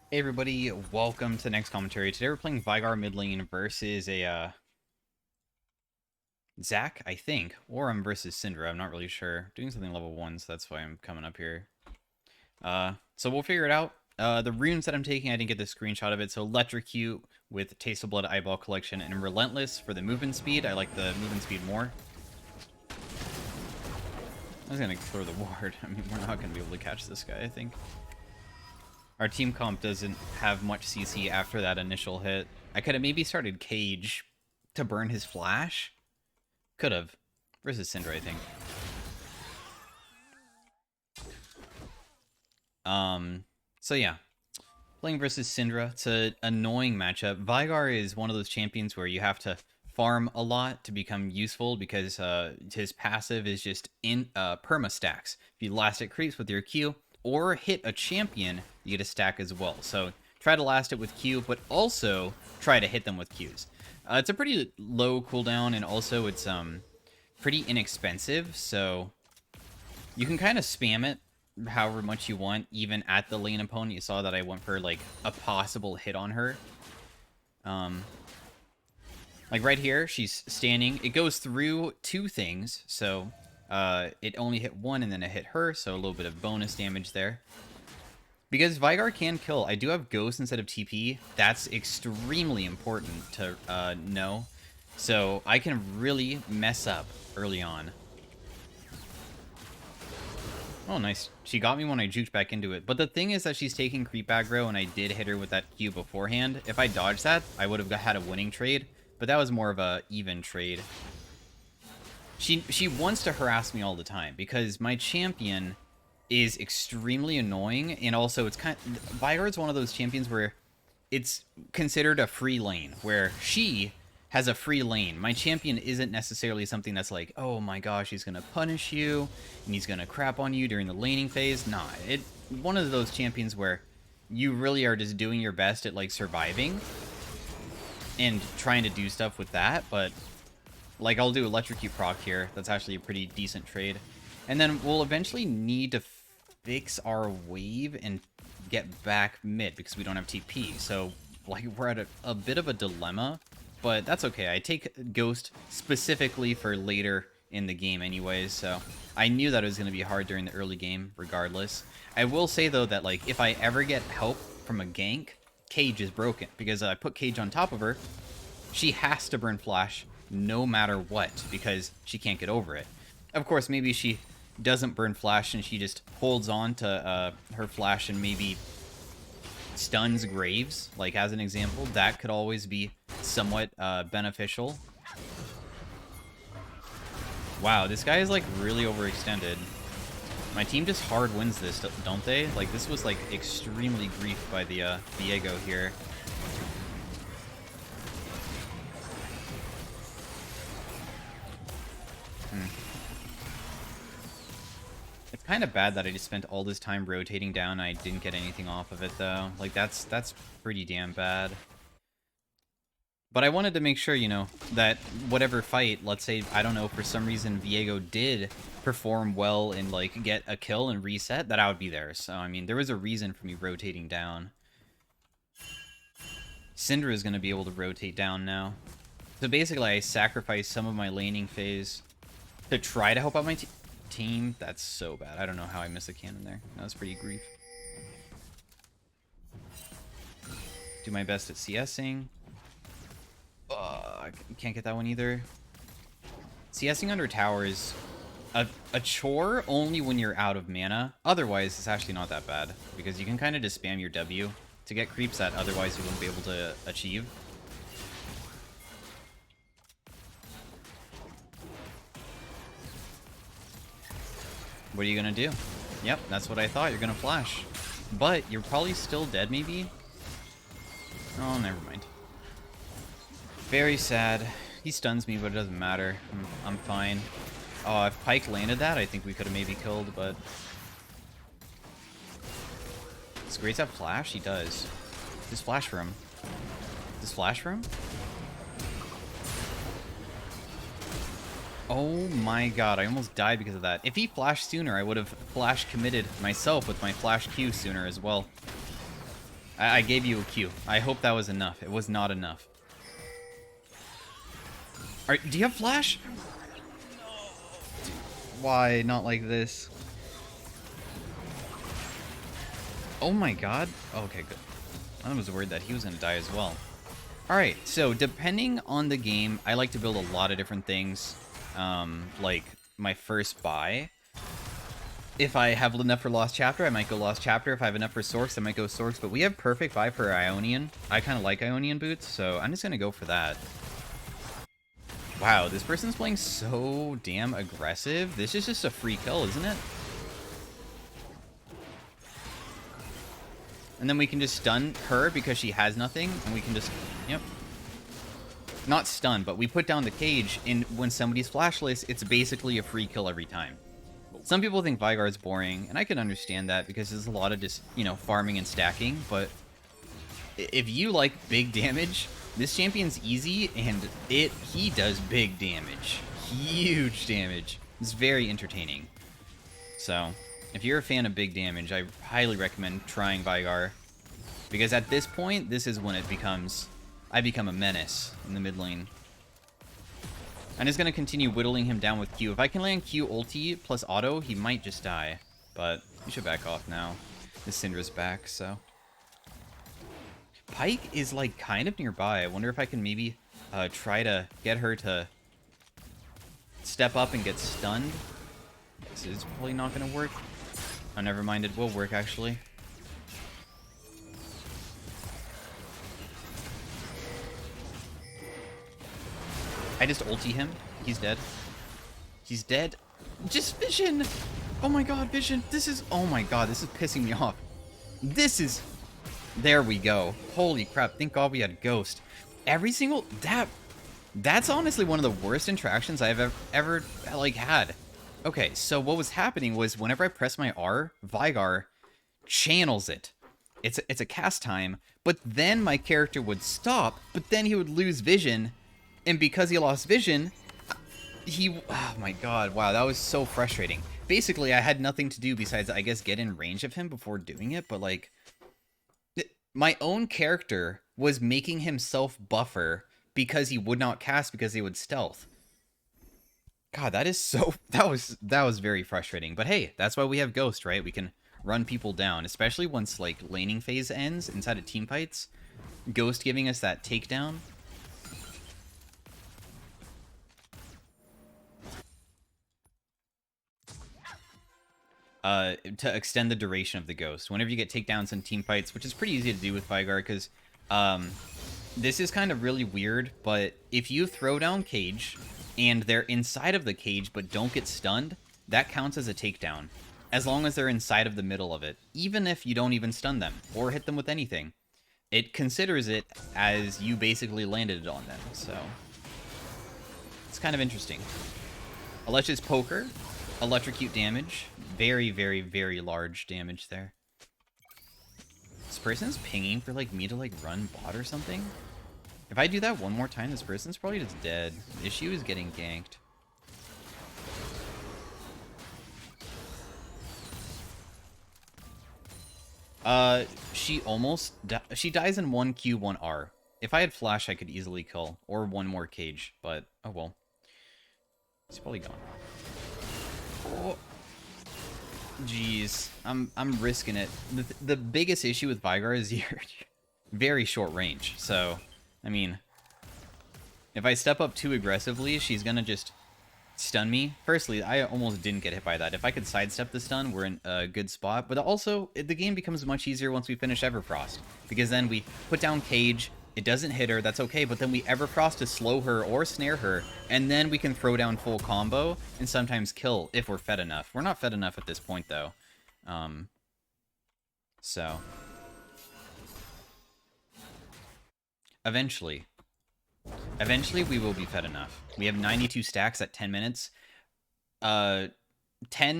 Hey everybody, welcome to the next commentary. Today we're playing Veigar mid lane versus a Zac, I think, or I'm versus Syndra. I'm not really sure. Doing something level 1, so that's why I'm coming up here. So we'll figure it out. The runes that I'm taking, I didn't get the screenshot of it. So Electrocute with Taste of Blood Eyeball Collection and Relentless for the movement speed. I like the movement speed more. I was gonna throw the ward. I mean, we're not gonna be able to catch this guy, I think. Our team comp doesn't have much CC after that initial hit. I could have maybe started Cage to burn his flash. Could have. Versus Syndra, I think. So yeah. Playing versus Syndra, it's an annoying matchup. Veigar is one of those champions where you have to farm a lot to become useful because his passive is just in perma stacks. If you last it creeps with your Q or hit a champion, you get a stack as well. So try to last it with Q, but also try to hit them with Qs. It's a pretty low cooldown, and also it's pretty inexpensive, so you can kind of spam it however much you want, even at the lane opponent. You saw that I went for like a possible hit on her. Like right here, she's standing. It goes through two things, so it only hit one and then it hit her, so a little bit of bonus damage there. Because Veigar can kill, I do have Ghost instead of TP. That's extremely important to know. So I can really mess up early on. Oh, nice. She got me when I juked back into it. But the thing is that she's taking creep aggro, and I did hit her with that Q beforehand. If I dodged that, I would have had a winning trade. But that was more of a even trade. She wants to harass me all the time because my champion is extremely annoying, and also it's kind of, Veigar's one of those champions where it's considered a free lane, where she has a free lane. My champion isn't necessarily something that's like, oh my gosh, he's gonna punish you and he's gonna crap on you during the laning phase. Nah, it one of those champions where you really are just doing your best at like surviving and trying to do stuff with that. But like, I'll do Electrocute proc here. That's actually a pretty decent trade. And then we'll eventually need to fix our wave and get back mid because we don't have TP. So, like, we're at a bit of a dilemma, but that's okay. I take Ghost specifically for later in the game anyways, so I knew that it was going to be hard during the early game regardless. I will say, though, that, like, if I ever get help from a gank, Cage is broken because I put Cage on top of her. She has to burn Flash no matter what because she can't get over it. Of course, maybe she doesn't burn Flash and she just holds on to her Flash and maybe stuns Graves, like as an example. That could always be somewhat beneficial. Wow, this guy is like really overextended. My team just hard wins this, don't they? Like, this was like extremely griefed by the Veigar here. It's kind of bad that I just spent all this time rotating down and I didn't get anything off of it, though. Like, that's pretty damn bad. But I wanted to make sure, you know, that whatever fight, let's say, I don't know, for some reason Veigar did perform well and, like, get a kill and reset, that I would be there. So, I mean, there was a reason for me rotating down. Syndra is going to be able to rotate down now. So basically, I sacrificed some of my laning phase to try to help out my team. That's so bad. I don't know how I missed a cannon there. That was pretty grief. Do my best at CSing. I can't get that one either. CSing under tower is a chore only when you're out of mana. Otherwise, it's actually not that bad because you can kind of just spam your W to get creeps that otherwise you wouldn't be able to achieve. What are you gonna do? Yep, that's what I thought. You're gonna flash. But you're probably still dead, maybe? Oh, never mind. Very sad. He stuns me, but it doesn't matter. I'm fine. Oh, if Pike landed that, I think we could have maybe killed, but... Does Grace have flash? He does. Just flash for him. Does flash for him? Oh my god, I almost died because of that. If he flashed sooner, I would have flash committed myself with my flash Q sooner as well. I gave you a Q. I hope that was enough. It was not enough. Do you have flash? Dude, why not like this? Oh my god. Okay, good. I was worried that he was going to die as well. Alright, so depending on the game, I like to build a lot of different things. Like my first buy. If I have enough for Lost Chapter, I might go Lost Chapter. If I have enough for Sorks, I might go Sorks. But we have perfect buy for Ionian. I kind of like Ionian boots, so I'm just going to go for that. Wow, this person's playing so damn aggressive. This is just a free kill, isn't it? And then we can just stun her because she has nothing. And we can just... Yep. Not stun, but we put down the cage. And when somebody's flashless, it's basically a free kill every time. Some people think Veigar is boring, and I can understand that because there's a lot of just, you know, farming and stacking, but if you like big damage, this champion's easy, and he does big damage. Huge damage. It's very entertaining. So, if you're a fan of big damage, I highly recommend trying Veigar, because at this point, this is when I become a menace in the mid lane. I'm just going to continue whittling him down with Q. If I can land Q ulti plus auto, he might just die. But we should back off now. The Syndra's back, so... Pyke is, like, kind of nearby. I wonder if I can maybe try to get her to step up and get stunned. This is probably not going to work. Oh, never mind. It will work, actually. I just ulti him. He's dead. He's dead. Just Vision! Oh my god, Vision. This is... Oh my god, this is pissing me off. This is... There we go. Holy crap. Thank god we had Ghost. Every single... That's honestly one of the worst interactions I've ever like, had. Okay, so what was happening was whenever I press my R, Veigar channels it. It's a cast time, but then my character would stop, but then he would lose vision... And because he lost vision, oh my god, wow, that was so frustrating. Basically, I had nothing to do besides, I guess, get in range of him before doing it, but like, my own character was making himself buffer because he would not cast because he would stealth. God, that is so, that was very frustrating. But hey, that's why we have Ghost, right? We can run people down, especially once like laning phase ends inside of team fights. Ghost giving us that takedown. To extend the duration of the Ghost. Whenever you get takedowns in team fights, which is pretty easy to do with Veigar, because this is kind of really weird, but if you throw down cage, and they're inside of the cage but don't get stunned, that counts as a takedown, as long as they're inside of the middle of it, even if you don't even stun them, or hit them with anything. It considers it as you basically landed it on them, so... It's kind of interesting. Alesh's poker, electrocute damage. Very, very, very large damage there. This person's pinging for, like, me to, like, run bot or something. If I do that one more time, this person's probably just dead. The issue is getting ganked. She almost... She dies in 1Q, 1R. If I had flash, I could easily kill. Or one more cage, but... Oh, well. He's probably gone. Oh... Jeez, I'm risking it. The biggest issue with Veigar is you're very short range. So, I mean, if I step up too aggressively, she's gonna just stun me. Firstly, I almost didn't get hit by that. If I could sidestep the stun, we're in a good spot. But also, the game becomes much easier once we finish Everfrost, because then we put down cage. It doesn't hit her, that's okay, but then we Everfrost to slow her or snare her, and then we can throw down full combo, and sometimes kill if we're fed enough. We're not fed enough at this point, though. So. Eventually. Eventually, we will be fed enough. We have 92 stacks at 10 minutes. 10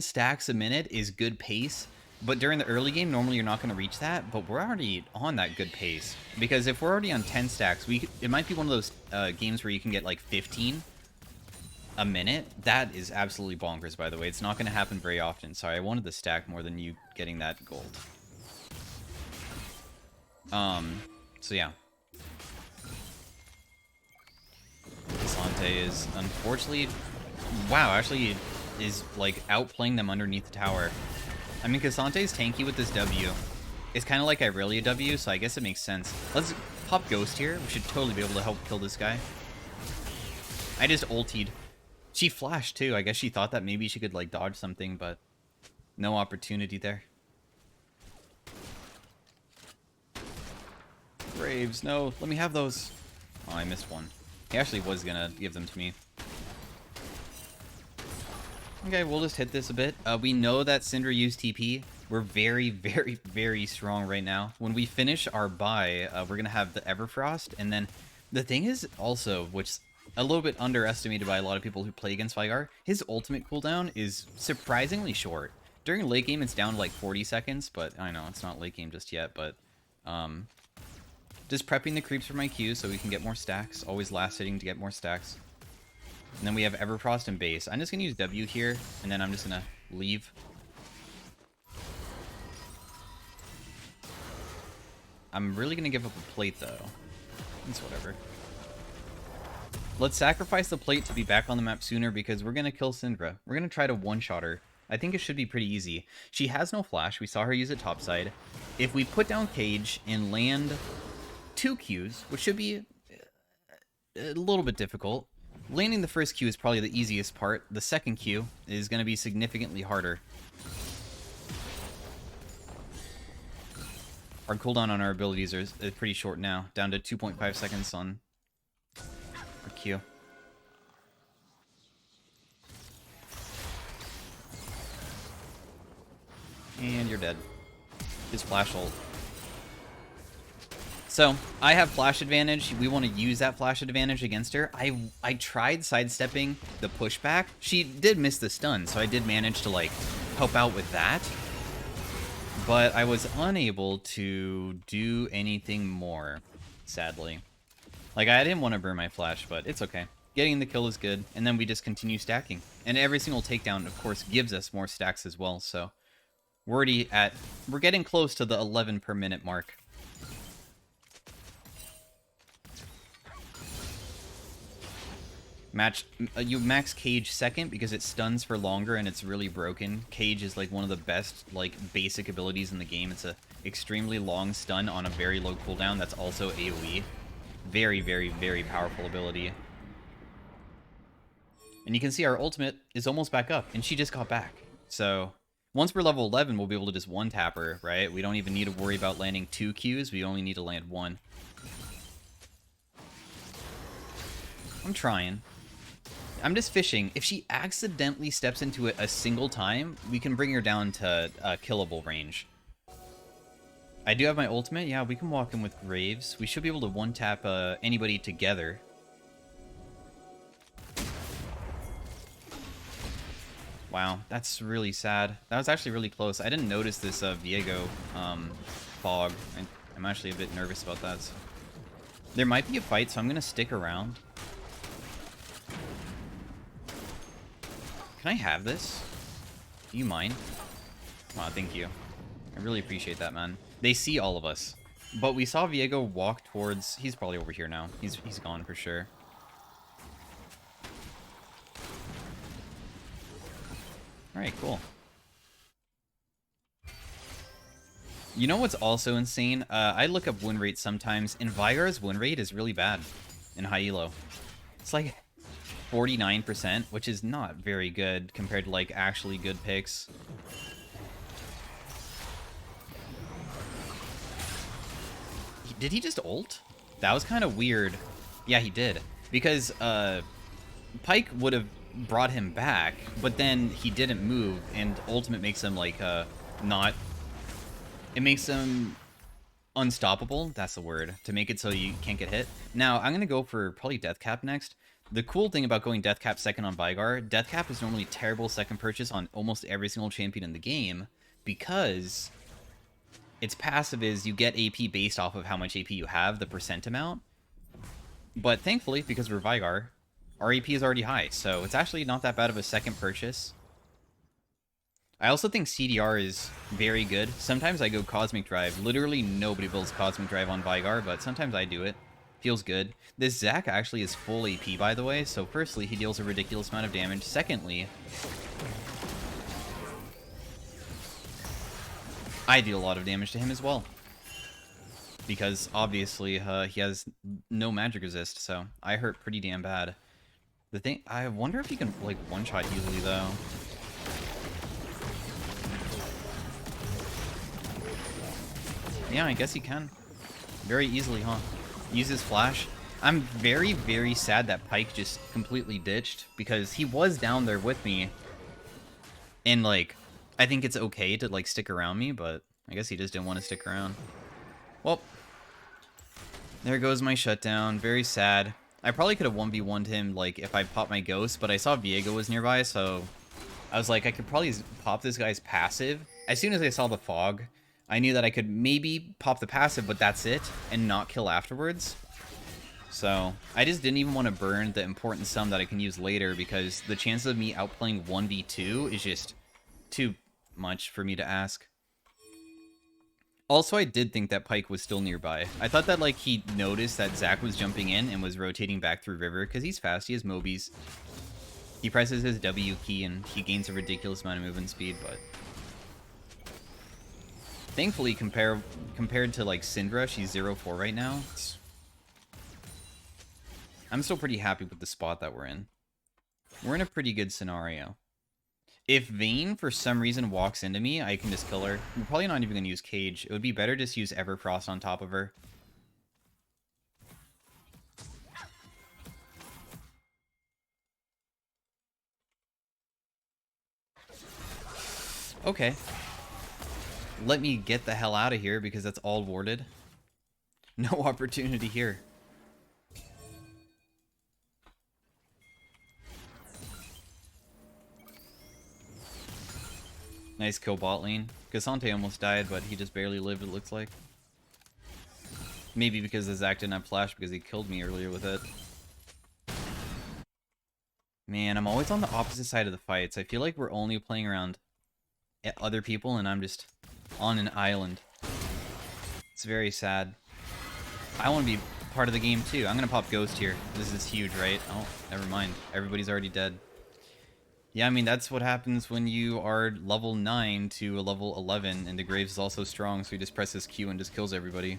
stacks a minute is good pace. But during the early game, normally you're not going to reach that, but we're already on that good pace. Because if we're already on 10 stacks, it might be one of those games where you can get like 15 a minute. That is absolutely bonkers, by the way. It's not going to happen very often. Sorry, I wanted the stack more than you getting that gold. So yeah. Cassante is unfortunately, wow, actually is like outplaying them underneath the tower. I mean, Cassante's tanky with this W. It's kind of like Irelia W, so I guess it makes sense. Let's pop Ghost here. We should totally be able to help kill this guy. I just ultied. She flashed too. I guess she thought that maybe she could like dodge something, but no opportunity there. Graves, no. Let me have those. Oh, I missed one. He actually was gonna give them to me. Okay, we'll just hit this a bit. We know that Syndra used TP. We're very, very, very strong right now. When we finish our buy, we're going to have the Everfrost. And then the thing is also, which a little bit underestimated by a lot of people who play against Veigar, his ultimate cooldown is surprisingly short. During late game, it's down to like 40 seconds, but I know it's not late game just yet, but just prepping the creeps for my Q so we can get more stacks. Always last hitting to get more stacks. And then we have Everfrost and base. I'm just going to use W here, and then I'm just going to leave. I'm really going to give up a plate, though. It's whatever. Let's sacrifice the plate to be back on the map sooner, because we're going to kill Syndra. We're going to try to one-shot her. I think it should be pretty easy. She has no flash. We saw her use it topside. If we put down Cage and land 2 Qs, which should be a little bit difficult, landing the first Q is probably the easiest part. The second Q is going to be significantly harder. Our cooldown on our abilities is pretty short now, down to 2.5 seconds on our Q. And you're dead. His flash ult. So, I have flash advantage. We want to use that flash advantage against her. I tried sidestepping the pushback. She did miss the stun, so I did manage to, like, help out with that. But I was unable to do anything more, sadly. Like, I didn't want to burn my flash, but it's okay. Getting the kill is good, and then we just continue stacking. And every single takedown, of course, gives us more stacks as well, so we're getting close to the 11 per minute mark. You max Cage second because it stuns for longer and it's really broken. Cage is like one of the best like basic abilities in the game. It's a extremely long stun on a very low cooldown that's also AoE. Very, very, very powerful ability. And you can see our ultimate is almost back up, and she just got back. So once we're level 11, we'll be able to just one-tap her, right? We don't even need to worry about landing 2 Qs. We only need to land 1. I'm trying. I'm just fishing. If she accidentally steps into it a single time, we can bring her down to killable range. I do have my ultimate. Yeah, we can walk in with Graves. We should be able to one-tap anybody together. Wow, that's really sad. That was actually really close. I didn't notice this Veigar fog. I'm actually a bit nervous about that. So. There might be a fight, so I'm going to stick around. Can I have this? Do you mind? Wow, thank you. I really appreciate that, man. They see all of us. But we saw Veigar walk towards... He's probably over here now. He's gone for sure. Alright, cool. You know what's also insane? I look up win rate sometimes, and Veigar's win rate is really bad in high elo. It's like 49%, which is not very good compared to like actually good picks. Did he just ult? That was kind of weird. Yeah, he did. Because Pyke would have brought him back, but then he didn't move, and ultimate makes him like not... It makes him unstoppable, that's the word, to make it so you can't get hit. Now, I'm going to go for probably Deathcap next. The cool thing about going Deathcap second on Veigar, Deathcap is normally terrible second purchase on almost every single champion in the game, because its passive is you get AP based off of how much AP you have, the percent amount. But thankfully, because we're Veigar, our AP is already high, so it's actually not that bad of a second purchase. I also think CDR is very good. Sometimes I go Cosmic Drive. Literally nobody builds Cosmic Drive on Veigar, but sometimes I do it. Feels good. This Zac actually is full AP, by the way, so firstly, he deals a ridiculous amount of damage. Secondly, I deal a lot of damage to him as well. Because, obviously, he has no magic resist, so I hurt pretty damn bad. The thing, I wonder if he can, like, one-shot easily, though. Yeah, I guess he can. Very easily, huh? Uses flash. I'm very, very sad that Pyke just completely ditched, because he was down there with me. And, like, I think it's okay to, like, stick around me, but I guess he just didn't want to stick around. Well, there goes my shutdown. Very sad. I probably could have 1v1'd him, like, if I popped my ghost, but I saw Veigar was nearby, so I was like, I could probably pop this guy's passive. As soon as I saw the fog, I knew that I could maybe pop the passive, but that's it, and not kill afterwards. So, I just didn't even want to burn the important sum that I can use later, because the chances of me outplaying 1v2 is just too much for me to ask. Also, I did think that Pyke was still nearby. I thought that, like, he noticed that Zac was jumping in and was rotating back through river, because he's fast, he has Mobies. He presses his W key and he gains a ridiculous amount of movement speed, but thankfully, compared to, like, Syndra, she's 0-4 right now. I'm still pretty happy with the spot that we're in. We're in a pretty good scenario. If Vayne, for some reason, walks into me, I can just kill her. We're probably not even going to use Cage. It would be better just use Everfrost on top of her. Okay. Let me get the hell out of here, because that's all warded. No opportunity here. Nice kill bot lane. Cassante almost died, but he just barely lived, it looks like. Maybe because the Zac didn't have flash because he killed me earlier with it. Man, I'm always on the opposite side of the fights. I feel like we're only playing around at other people and I'm just on an island. It's very sad. I want to be part of the game too. I'm going to pop Ghost here. This is huge, right? Oh, never mind. Everybody's already dead. Yeah, I mean, that's what happens when you are level 9 to a level 11, and the Graves is also strong, so he just presses Q and just kills everybody.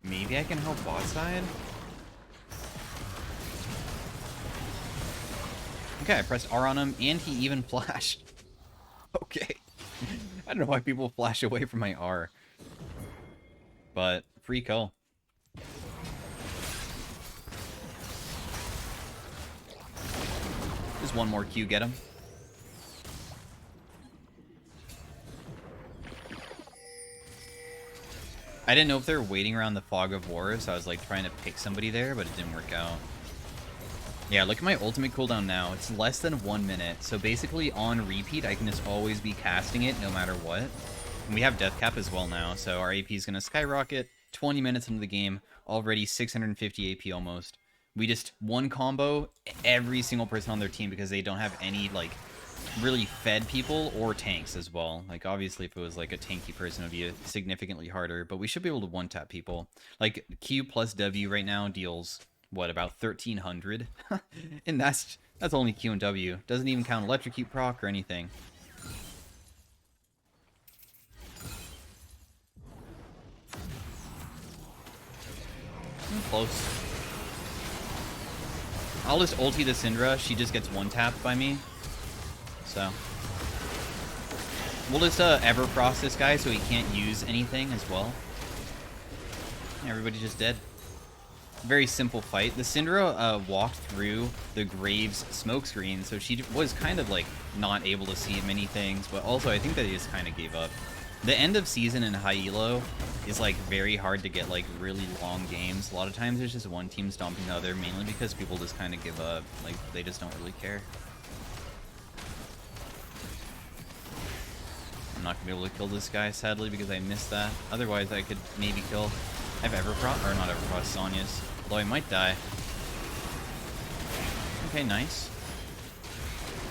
Maybe I can help bot side? Okay, I pressed R on him, and he even flashed. Okay. I don't know why people flash away from my R. But, free kill. Just one more Q, get him. I didn't know if they were waiting around the Fog of War, so I was like trying to pick somebody there, but it didn't work out. Yeah, look at my ultimate cooldown now. It's less than 1 minute, so basically on repeat, I can just always be casting it no matter what. And we have death cap as well now, so our AP is going to skyrocket. 20 minutes into the game, already 650 AP almost. We just one combo every single person on their team because they don't have any, like, really fed people or tanks as well. Like, obviously, if it was, like, a tanky person, it would be significantly harder, but we should be able to one-tap people. Like, Q plus W right now deals, what, about 1,300? And that's only Q and W. Doesn't even count Electrocute proc or anything. Close. I'll just ulti the Syndra. She just gets one-tapped by me. So we'll just Everfrost this guy so he can't use anything as well. Everybody's just dead. Very simple fight. The Syndra walked through the Graves smokescreen, so she was kind of like not able to see many things, but also I think that he just kind of gave up. The end of season in high elo is like very hard to get like really long games. A lot of times there's just one team stomping the other, mainly because people just kind of give up. Like, they just don't really care. not going to be able to kill this guy, sadly, because I missed that. Otherwise, I could maybe kill... I have Everfrost, or not Everfrost, Sonya's. Although I might die. Okay, nice.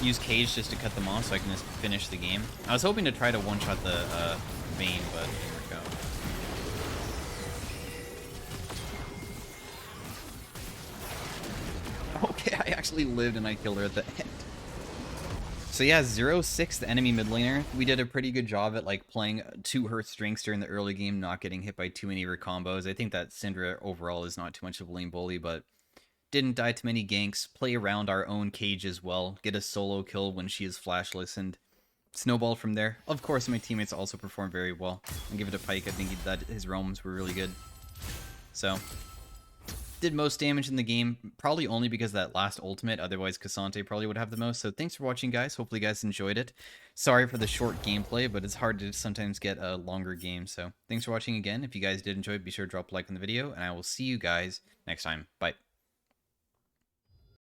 Use Cage just to cut them off so I can just finish the game. I was hoping to try to one-shot the Vayne, but it didn't work out. Okay, I actually lived and I killed her at the end. So yeah, 0-6, the enemy mid laner. We did a pretty good job at like playing to her strengths during the early game, not getting hit by too many of her combos. I think that Syndra overall is not too much of a lane bully, but didn't die to many ganks. Play around our own Cage as well. Get a solo kill when she is flashless and snowball from there. Of course, my teammates also performed very well. And give it a Pyke. I think that his roams were really good. So... did most damage in the game, probably only because of that last ultimate, otherwise Cassante probably would have the most. So thanks for watching, guys. Hopefully you guys enjoyed it. Sorry for the short gameplay, but it's hard to sometimes get a longer game. So thanks for watching again. If you guys did enjoy it, be sure to drop a like on the video, and I will see you guys next time. Bye.